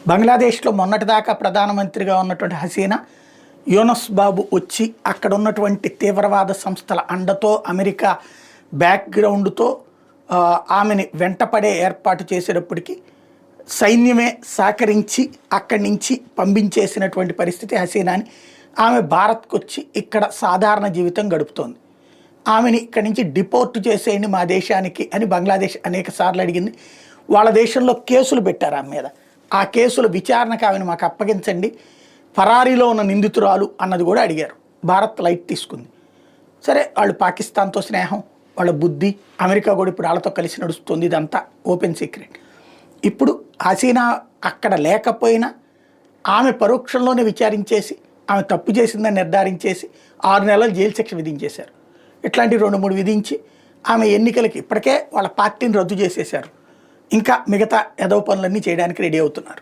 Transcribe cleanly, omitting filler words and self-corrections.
బంగ్లాదేశ్లో మొన్నటిదాకా ప్రధానమంత్రిగా ఉన్నటువంటి హసీనా యూనస్ బాబు వచ్చి అక్కడ ఉన్నటువంటి తీవ్రవాద సంస్థల అండతో అమెరికా బ్యాక్గ్రౌండ్తో ఆమెని వెంటపడే ఏర్పాటు చేసేటప్పటికి సైన్యమే సహకరించి అక్కడి నుంచి పంపించేసినటువంటి పరిస్థితి హసీనాని. ఆమె భారత్కు వచ్చి ఇక్కడ సాధారణ జీవితం గడుపుతోంది. ఆమెని ఇక్కడి నుంచి డిపోర్ట్ చేసేయండి మా దేశానికి అని బంగ్లాదేశ్ అనేక సార్లు అడిగింది. వాళ్ళ దేశంలో కేసులు పెట్టారు ఆమె మీద. ఆ కేసుల విచారణకు ఆమెను మాకు అప్పగించండి, ఫరారీలో ఉన్న నిందితురాలు అన్నది కూడా అడిగారు. భారత్ లైట్ తీసుకుంది. సరే, వాళ్ళు పాకిస్తాన్తో స్నేహం, వాళ్ళ బుద్ధి, అమెరికా కూడా ఇప్పుడు వాళ్ళతో కలిసి నడుస్తుంది, ఇదంతా ఓపెన్ సీక్రెట్. ఇప్పుడు హసీనా అక్కడ లేకపోయినా ఆమె పరోక్షంలోనే విచారించేసి ఆమె తప్పు చేసిందని నిర్ధారించేసి 6 నెలలు జైలు శిక్ష విధించేశారు. ఇట్లాంటి 2-3 విధించి ఆమె ఎన్నికలకి ఇప్పటికే వాళ్ళ పార్టీని రద్దు చేసేశారు. ఇంకా మిగతా ఎదవ పనులన్నీ చేయడానికి రెడీ అవుతున్నారు.